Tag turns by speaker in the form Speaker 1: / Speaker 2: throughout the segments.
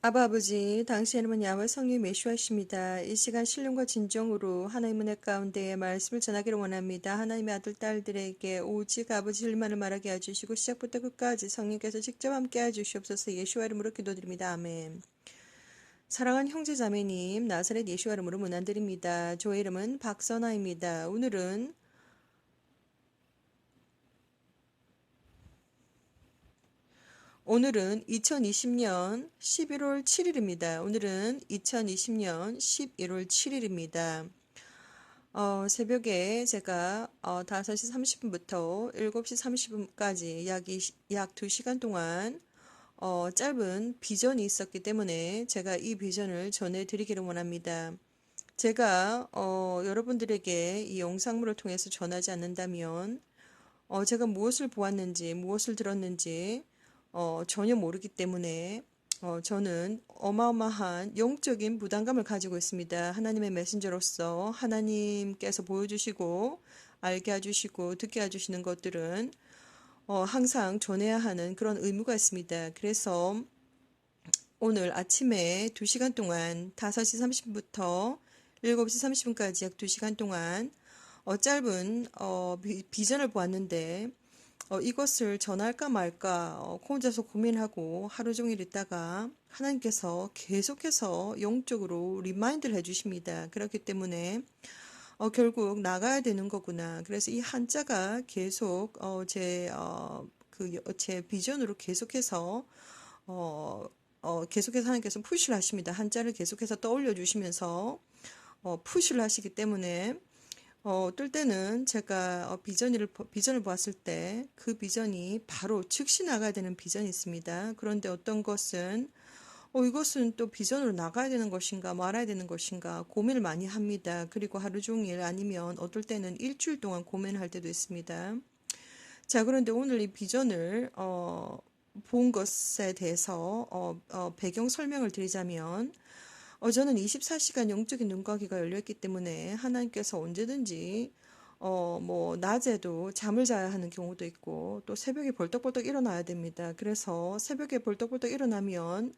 Speaker 1: 아바 아버지, 당신의 이름은 야훼 성령 메시아이십니다. 이 시간 신령과 진정으로 하나님의 은혜 가운데에 말씀을 전하기를 원합니다. 하나님의 아들, 딸들에게 오직 아버지 일만을 말하게 해주시고 시작부터 끝까지 성령께서 직접 함께 해주시옵소서. 예수와 이름으로 기도드립니다. 아멘. 사랑하는 형제 자매님, 나사렛 예수와 이름으로 문안드립니다. 저의 이름은 박선아입니다. 오늘은 2020년 11월 7일입니다. 오늘은 2020년 11월 7일입니다. 새벽에 제가 5시 30분부터 7시 30분까지 약 2시간 동안 짧은 비전이 있었기 때문에 제가 이 비전을 전해드리기를 원합니다. 제가 여러분들에게 이 영상물을 통해서 전하지 않는다면 제가 무엇을 보았는지 무엇을 들었는지 전혀 모르기 때문에 저는 어마어마한 영적인 부담감을 가지고 있습니다. 하나님의 메신저로서 하나님께서 보여주시고 알게 해주시고 듣게 해주시는 것들은 항상 전해야 하는 그런 의무가 있습니다. 그래서 오늘 아침에 2시간 동안 5시 30분부터 7시 30분까지 약 2시간 동안 짧은 비전을 보았는데 이것을 전할까 말까 혼자서 고민하고 하루 종일 있다가 하나님께서 계속해서 영적으로 리마인드를 해주십니다. 그렇기 때문에 결국 나가야 되는 거구나. 그래서 이 한자가 계속 제 비전으로 계속해서 하나님께서 푸시를 하십니다. 한자를 계속해서 떠올려 주시면서 푸시를 하시기 때문에 어떨 때는 제가 비전을 보았을 때 그 비전이 바로 즉시 나가야 되는 비전이 있습니다. 그런데 어떤 것은 이것은 또 비전으로 나가야 되는 것인가 말아야 되는 것인가 고민을 많이 합니다. 그리고 하루 종일 아니면 어떨 때는 일주일 동안 고민할 때도 있습니다. 자, 그런데 오늘 이 비전을 본 것에 대해서 배경 설명을 드리자면 저는 24시간 영적인 눈과 귀가 열려있기 때문에 하나님께서 언제든지 뭐 낮에도 잠을 자야 하는 경우도 있고 또 새벽에 벌떡벌떡 일어나야 됩니다. 그래서 새벽에 벌떡벌떡 일어나면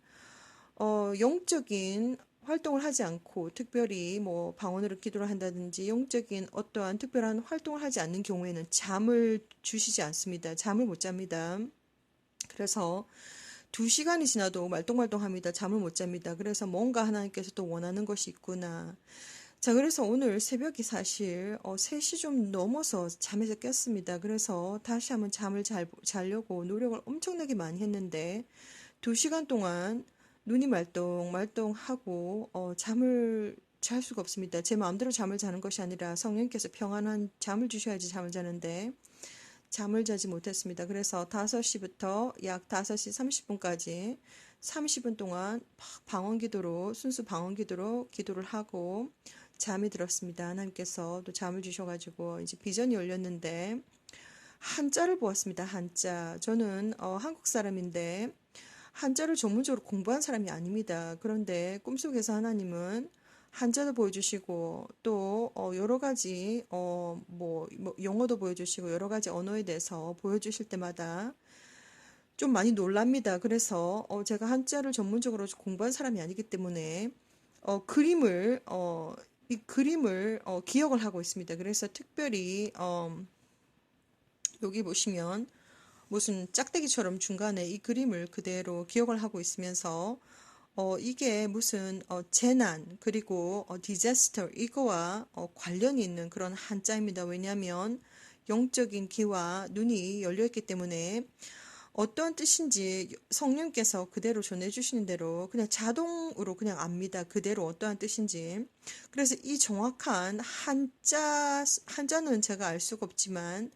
Speaker 1: 영적인 활동을 하지 않고 특별히 뭐 방언으로 기도를 한다든지 영적인 어떠한 특별한 활동을 하지 않는 경우에는 잠을 주시지 않습니다. 잠을 못 잡니다. 그래서 2시간이 지나도 말똥말똥합니다. 잠을 못 잡니다. 그래서 뭔가 하나님께서 또 원하는 것이 있구나. 자, 그래서 오늘 새벽이 사실 3시 좀 넘어서 잠에서 깼습니다. 그래서 다시 한번 잠을 자려고 노력을 엄청나게 많이 했는데 2시간 동안 눈이 말똥말똥하고 잠을 잘 수가 없습니다. 제 마음대로 잠을 자는 것이 아니라 성령께서 평안한 잠을 주셔야지 잠을 자는데 잠을 자지 못했습니다. 그래서 5시부터 약 5시 30분까지 30분 동안 방언 기도로 순수 방언 기도로 기도를 하고 잠이 들었습니다. 하나님께서 또 잠을 주셔가지고 이제 비전이 열렸는데 한자를 보았습니다. 한자. 저는 한국 사람인데 한자를 전문적으로 공부한 사람이 아닙니다. 그런데 꿈속에서 하나님은 한자도 보여주시고 또 여러 가지 뭐 영어도 보여주시고 여러 가지 언어에 대해서 보여주실 때마다 좀 많이 놀랍니다. 그래서 제가 한자를 전문적으로 공부한 사람이 아니기 때문에 이 그림을 기억을 하고 있습니다. 그래서 특별히 여기 보시면 무슨 짝대기처럼 중간에 이 그림을 그대로 기억을 하고 있으면서 이게 무슨 재난 그리고 디자스터 이거와 관련이 있는 그런 한자입니다. 왜냐하면 영적인 귀와 눈이 열려 있기 때문에 어떠한 뜻인지 성령께서 그대로 전해주시는 대로 그냥 자동으로 그냥 압니다. 그대로 어떠한 뜻인지. 그래서 이 정확한 한자는 제가 알 수가 없지만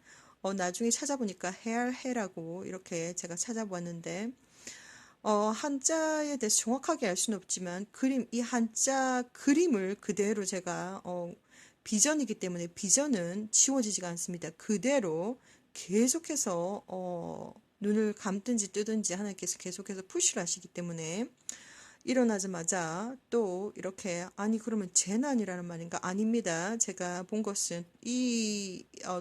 Speaker 1: 나중에 찾아보니까 해라고 이렇게 제가 찾아보았는데 한자에 대해서 정확하게 알 수는 없지만 이 한자 그림을 그대로 제가 비전이기 때문에 비전은 지워지지가 않습니다. 그대로 계속해서 눈을 감든지 뜨든지 하나님께서 계속해서 푸시를 하시기 때문에 일어나자마자 또 이렇게 아니 그러면 재난이라는 말인가? 아닙니다. 제가 본 것은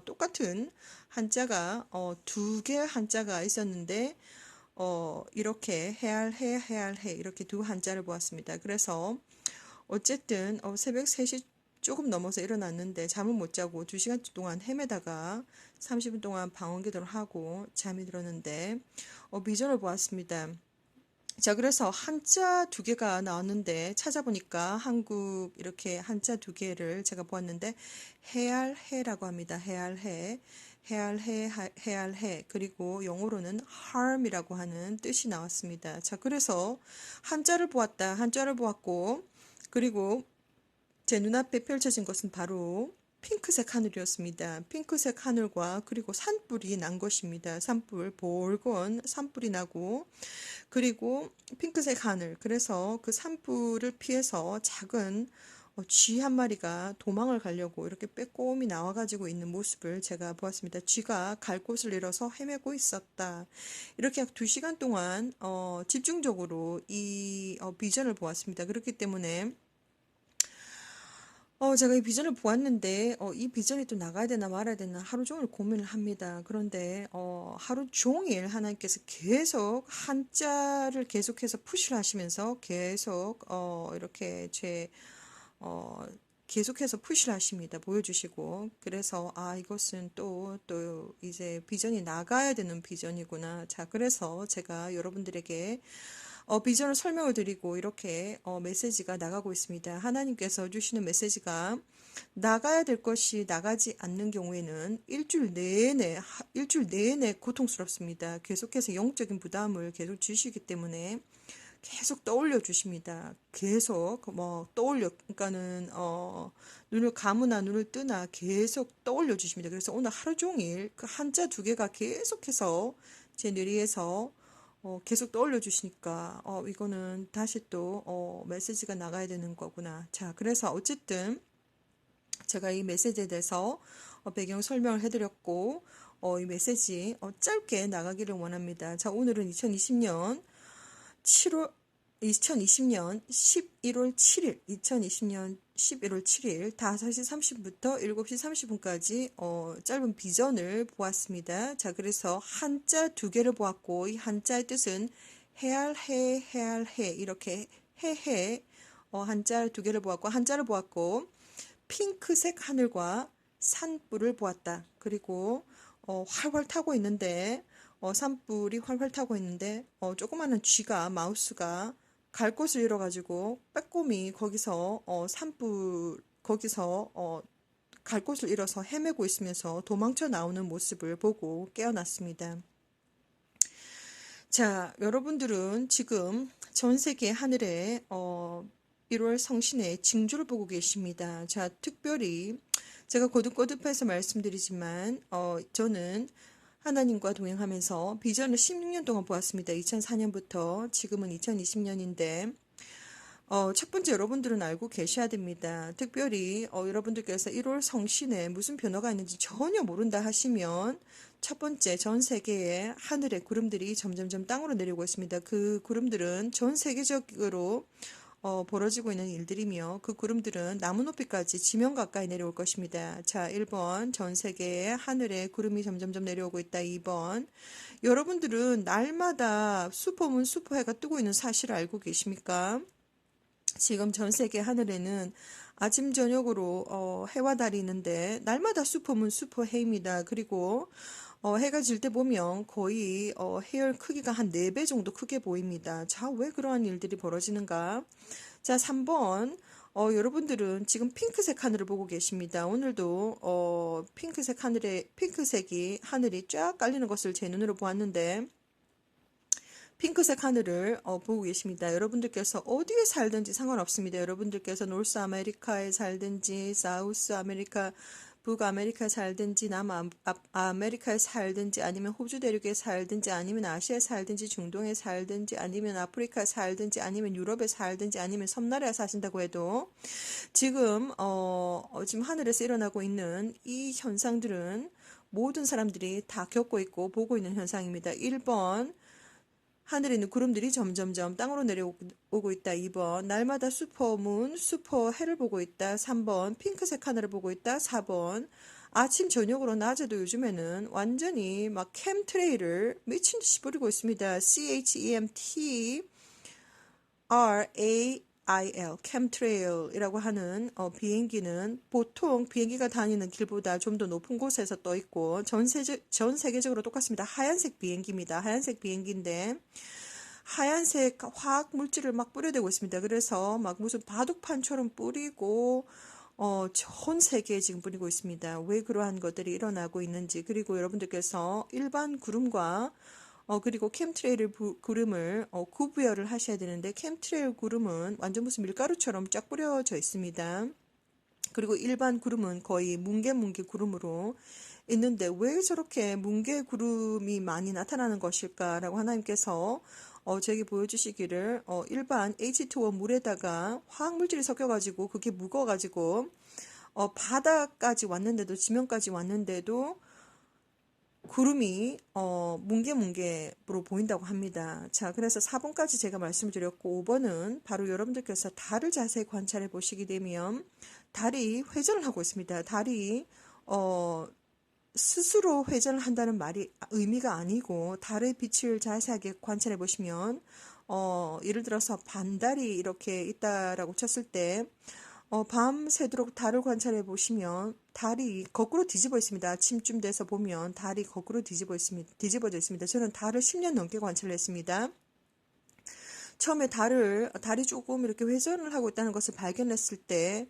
Speaker 1: 똑같은 한자가 2개 한자가 있었는데 이렇게 해야 할 해 이렇게 두 한자를 보았습니다. 그래서 어쨌든 새벽 3시 조금 넘어서 일어났는데 잠을 못 자고 2시간 동안 헤매다가 30분 동안 방언 기도를 하고 잠이 들었는데 비전을 보았습니다. 자, 그래서 한자 두 개가 나왔는데 찾아보니까 한국 이렇게 한자 두 개를 제가 보았는데 해야할해라고 합니다. 해야할해, 해야할해, 그리고 영어로는 harm이라고 하는 뜻이 나왔습니다. 자, 그래서 한자를 보았고, 그리고 제 눈앞에 펼쳐진 것은 바로 핑크색 하늘이었습니다. 핑크색 하늘과 그리고 산불이 난 것입니다. 산불, 볼건 산불이 나고 그리고 핑크색 하늘. 그래서 그 산불을 피해서 작은 쥐 한 마리가 도망을 가려고 이렇게 빼꼼히 나와가지고 있는 모습을 제가 보았습니다. 쥐가 갈 곳을 잃어서 헤매고 있었다. 이렇게 약 2시간 동안 집중적으로 이 비전을 보았습니다. 그렇기 때문에 제가 이 비전을 보았는데, 이 비전이 또 나가야 되나 말아야 되나 하루 종일 고민을 합니다. 그런데, 하루 종일 하나님께서 계속 한자를 계속해서 푸시를 하시면서 계속, 이렇게 어, 계속해서 푸시를 하십니다. 보여주시고. 그래서, 이것은 또 이제 비전이 나가야 되는 비전이구나. 자, 그래서 제가 여러분들에게 비전을 설명을 드리고 이렇게 메시지가 나가고 있습니다. 하나님께서 주시는 메시지가 나가야 될 것이 나가지 않는 경우에는 일주일 내내 고통스럽습니다. 계속해서 영적인 부담을 계속 주시기 때문에 계속 떠올려 주십니다. 계속 뭐 떠올려 그러니까는 눈을 감으나 눈을 뜨나 계속 떠올려 주십니다. 그래서 오늘 하루 종일 그 한자 두 개가 계속해서 제 뇌리에서 계속 떠올려 주시니까 이거는 다시 또 메시지가 나가야 되는 거구나. 자, 그래서 어쨌든 제가 이 메시지에 대해서 배경 설명을 해드렸고 이 메시지 짧게 나가기를 원합니다. 자, 오늘은 2020년 11월 7일, 5시 30분부터 7시 30분까지 짧은 비전을 보았습니다. 자, 그래서 한자 두 개를 보았고, 이 한자의 뜻은 해야할 해, 이렇게 해해, 한자 두 개를 보았고, 한자를 보았고, 핑크색 하늘과 산불을 보았다. 그리고 활활 타고 있는데, 산불이 활활 타고 있는데, 조그마한 쥐가, 마우스가 갈 곳을 잃어가지고 빼꼼히 거기서 산불 거기서 갈 곳을 잃어서 헤매고 있으면서 도망쳐 나오는 모습을 보고 깨어났습니다. 자, 여러분들은 지금 전 세계 하늘에 1월 성신의 징조를 보고 계십니다. 자, 특별히 제가 거듭거듭해서 말씀드리지만 저는 하나님과 동행하면서 비전을 16년 동안 보았습니다. 2004년부터 지금은 2020년인데 첫 번째 여러분들은 알고 계셔야 됩니다. 특별히 여러분들께서 1월 성신에 무슨 변화가 있는지 전혀 모른다 하시면 첫 번째 전 세계의 하늘의 구름들이 점점점 땅으로 내려오고 있습니다. 그 구름들은 전 세계적으로 벌어지고 있는 일들이며 그 구름들은 나무 높이까지 지면 가까이 내려올 것입니다. 자, 1번 전 세계의 하늘에 구름이 점점점 내려오고 있다. 2번 여러분들은 날마다 슈퍼문 슈퍼해가 뜨고 있는 사실을 알고 계십니까? 지금 전 세계 하늘에는 아침 저녁으로 해와 달이 있는데 날마다 슈퍼문 슈퍼해입니다. 그리고 해가 질 때 보면 거의 해열 크기가 한 4배 정도 크게 보입니다. 자, 왜 그러한 일들이 벌어지는가? 자, 3번 여러분들은 지금 핑크색 하늘을 보고 계십니다. 오늘도 핑크색이 하늘이 쫙 깔리는 것을 제 눈으로 보았는데 핑크색 하늘을 보고 계십니다. 여러분들께서 어디에 살든지 상관없습니다. 여러분들께서 노스 아메리카에 살든지 사우스 아메리카, 북아메리카에 살든지 남아메리카에 살든지 아니면 호주 대륙에 살든지 아니면 아시아에 살든지 중동에 살든지 아니면 아프리카에 살든지 아니면 유럽에 살든지 아니면 섬나라에 사신다고 해도 지금 지금 하늘에서 일어나고 있는 이 현상들은 모든 사람들이 다 겪고 있고 보고 있는 현상입니다. 1번 하늘에 있는 구름들이 점점점 땅으로 내려오고 있다. 2번 날마다 슈퍼문, 슈퍼해를 보고 있다. 3번 핑크색 하늘을 보고 있다. 4번 아침 저녁으로 낮에도 요즘에는 완전히 막 캠트레일을 미친 듯이 뿌리고 있습니다. CHEMTRAIL, 캠트레일이라고 하는 비행기는 보통 비행기가 다니는 길보다 좀 더 높은 곳에서 떠 있고 전 세계적으로 똑같습니다. 하얀색 비행기입니다. 하얀색 비행기인데 하얀색 화학 물질을 막 뿌려대고 있습니다. 그래서 막 무슨 바둑판처럼 뿌리고 전 세계에 지금 뿌리고 있습니다. 왜 그러한 것들이 일어나고 있는지, 그리고 여러분들께서 일반 구름과 그리고 캠트레일 구름을 구분을 하셔야 되는데, 캠트레일 구름은 완전 무슨 밀가루처럼 쫙 뿌려져 있습니다. 그리고 일반 구름은 거의 뭉게뭉게 구름으로 있는데, 왜 저렇게 뭉게 구름이 많이 나타나는 것일까라고 하나님께서 저에게 보여주시기를, 일반 H2O 물에다가 화학물질이 섞여가지고 그게 묵어가지고 바다까지 왔는데도, 지면까지 왔는데도 구름이 뭉게뭉게로 보인다고 합니다. 자, 그래서 4번까지 제가 말씀을 드렸고, 5번은 바로 여러분들께서 달을 자세히 관찰해 보시게 되면 달이 회전을 하고 있습니다. 달이 스스로 회전을 한다는 말이 의미가 아니고, 달의 빛을 자세하게 관찰해 보시면 예를 들어서 반달이 이렇게 있다라고 쳤을 때 밤새도록 달을 관찰해 보시면 달이 거꾸로 뒤집어 있습니다. 아침쯤 돼서 보면 달이 거꾸로 뒤집어져 있습니다. 저는 달을 10년 넘게 관찰을 했습니다. 처음에 달이 조금 이렇게 회전을 하고 있다는 것을 발견했을 때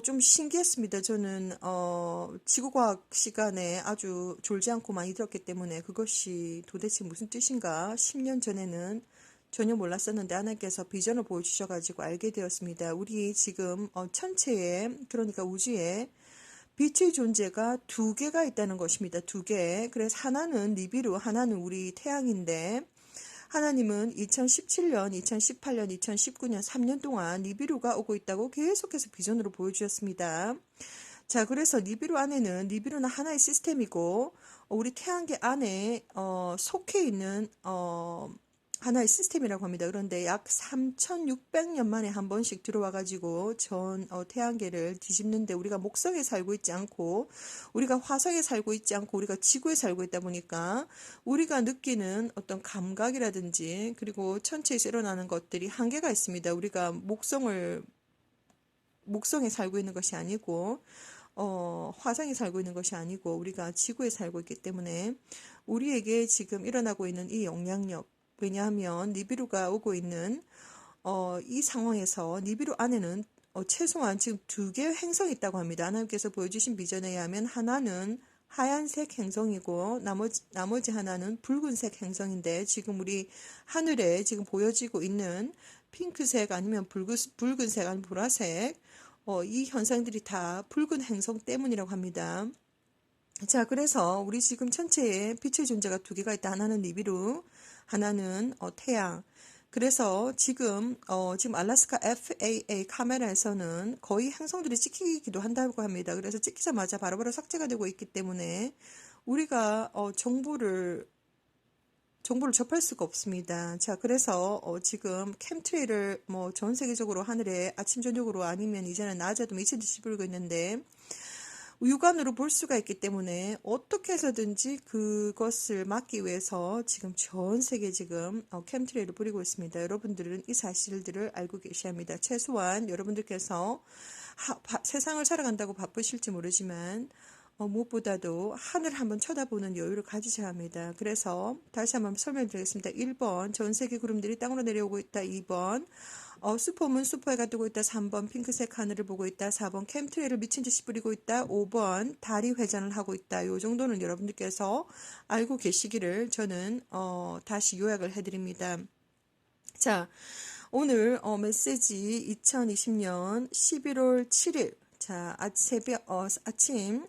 Speaker 1: 좀 신기했습니다. 저는 지구과학 시간에 아주 졸지 않고 많이 들었기 때문에 그것이 도대체 무슨 뜻인가 10년 전에는 전혀 몰랐었는데 하나님께서 비전을 보여주셔가지고 알게 되었습니다. 우리 지금 천체에, 그러니까 우주에 빛의 존재가 두 개가 있다는 것입니다. 두 개. 그래서 하나는 니비루, 하나는 우리 태양인데, 하나님은 2017년, 2018년, 2019년 3년 동안 니비루가 오고 있다고 계속해서 비전으로 보여주셨습니다. 자, 그래서 니비루는 하나의 시스템이고, 우리 태양계 안에 속해 있는 하나의 시스템이라고 합니다. 그런데 약 3,600년 만에 한 번씩 들어와가지고 전 태양계를 뒤집는데, 우리가 목성에 살고 있지 않고, 우리가 화성에 살고 있지 않고, 우리가 지구에 살고 있다 보니까 우리가 느끼는 어떤 감각이라든지, 그리고 천체에서 일어나는 것들이 한계가 있습니다. 우리가 목성에 살고 있는 것이 아니고, 화성에 살고 있는 것이 아니고, 우리가 지구에 살고 있기 때문에 우리에게 지금 일어나고 있는 이 영향력, 왜냐하면 니비루가 오고 있는 이 상황에서 니비루 안에는 최소한 지금 두 개의 행성이 있다고 합니다. 하나님께서 보여주신 비전에 의하면 하나는 하얀색 행성이고 나머지 하나는 붉은색 행성인데, 지금 우리 하늘에 지금 보여지고 있는 핑크색 아니면 붉은색 아니면 보라색 이 현상들이 다 붉은 행성 때문이라고 합니다. 자, 그래서 우리 지금 천체에 빛의 존재가 두 개가 있다. 하나는 니비루, 하나는 태양. 그래서 지금 알래스카 FAA 카메라에서는 거의 행성들이 찍히기도 한다고 합니다. 그래서 찍히자마자 바로바로 삭제가 되고 있기 때문에 우리가 정보를 접할 수가 없습니다. 자, 그래서 지금 캠트레일을 전 세계적으로 하늘에 아침 저녁으로 아니면 이제는 낮에도 미친 듯이 불고 있는데, 육안으로 볼 수가 있기 때문에 어떻게 해서든지 그것을 막기 위해서 지금 전 세계 지금 캠트레일을 뿌리고 있습니다. 여러분들은 이 사실들을 알고 계셔야 합니다. 최소한 여러분들께서 세상을 살아간다고 바쁘실지 모르지만 무엇보다도 하늘 한번 쳐다보는 여유를 가지셔야 합니다. 그래서 다시 한번 설명드리겠습니다. 1번, 전 세계 구름들이 땅으로 내려오고 있다. 2번, 슈퍼문 슈퍼해가 뜨고 있다. 3번, 핑크색 하늘을 보고 있다. 4번, 캠트레일을 미친 듯이 뿌리고 있다. 5번, 달이 회전을 하고 있다. 요 정도는 여러분들께서 알고 계시기를 저는 다시 요약을 해드립니다. 자, 오늘 메시지 2020년 11월 7일, 자, 아침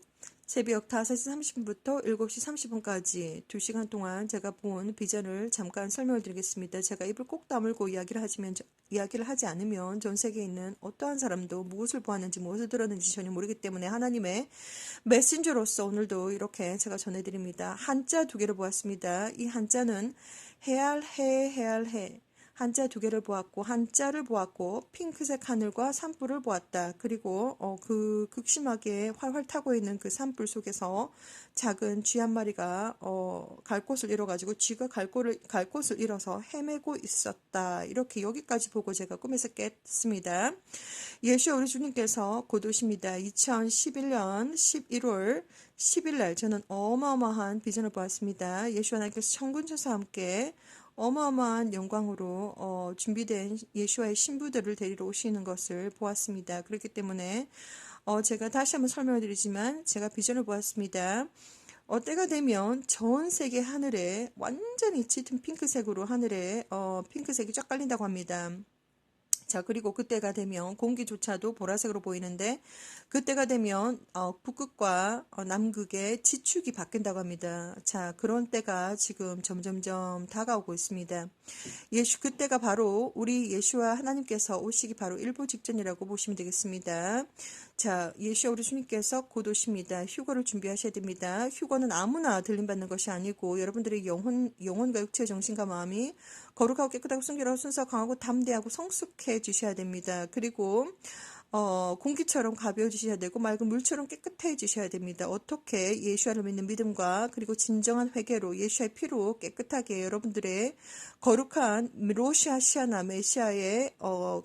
Speaker 1: 새벽 5시 30분부터 7시 30분까지 2시간 동안 제가 본 비전을 잠깐 설명을 드리겠습니다. 제가 입을 꼭 다물고 이야기를 하지 않으면 전 세계에 있는 어떠한 사람도 무엇을 보았는지 무엇을 들었는지 전혀 모르기 때문에 하나님의 메신저로서 오늘도 이렇게 제가 전해드립니다. 한자 두 개를 보았습니다. 이 한자는 해알해, 해알해. 한자 두 개를 보았고 한자를 보았고 핑크색 하늘과 산불을 보았다. 그리고 그 극심하게 활활 타고 있는 그 산불 속에서 작은 쥐 한 마리가 갈 곳을 잃어가지고 쥐가 갈 곳을 잃어서 헤매고 있었다. 이렇게 여기까지 보고 제가 꿈에서 깼습니다. 예수와 우리 주님께서 곧 오십니다. 2011년 11월 10일 날 저는 어마어마한 비전을 보았습니다. 예수 하나님께서 천군천사와 함께 어마어마한 영광으로 준비된 예수와의 신부들을 데리러 오시는 것을 보았습니다. 그렇기 때문에 제가 다시 한번 설명을 드리지만 제가 비전을 보았습니다. 때가 되면 전 세계 하늘에 완전히 짙은 핑크색으로 하늘에 핑크색이 쫙 깔린다고 합니다. 자, 그리고 그때가 되면 공기조차도 보라색으로 보이는데 그때가 되면 북극과 남극의 지축이 바뀐다고 합니다. 자, 그런 때가 지금 점점점 다가오고 있습니다. 그때가 바로 우리 예수와 하나님께서 오시기 바로 일보 직전이라고 보시면 되겠습니다. 자, 예수와 우리 주님께서 곧 오십니다. 휴거를 준비하셔야 됩니다. 휴거는 아무나 들림받는 것이 아니고 여러분들의 영혼과 육체, 정신과 마음이 거룩하고 깨끗하고 순결하고 순수하고 강하고 담대하고 성숙해지셔야 됩니다. 그리고 공기처럼 가벼워지셔야 되고 맑은 물처럼 깨끗해지셔야 됩니다. 어떻게 예수와를 믿는 믿음과 그리고 진정한 회개로 예수의 피로 깨끗하게 여러분들의 거룩한 로시아 시아나 메시아의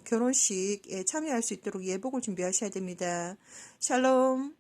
Speaker 1: 결혼식에 참여할 수 있도록 예복을 준비하셔야 됩니다. 샬롬.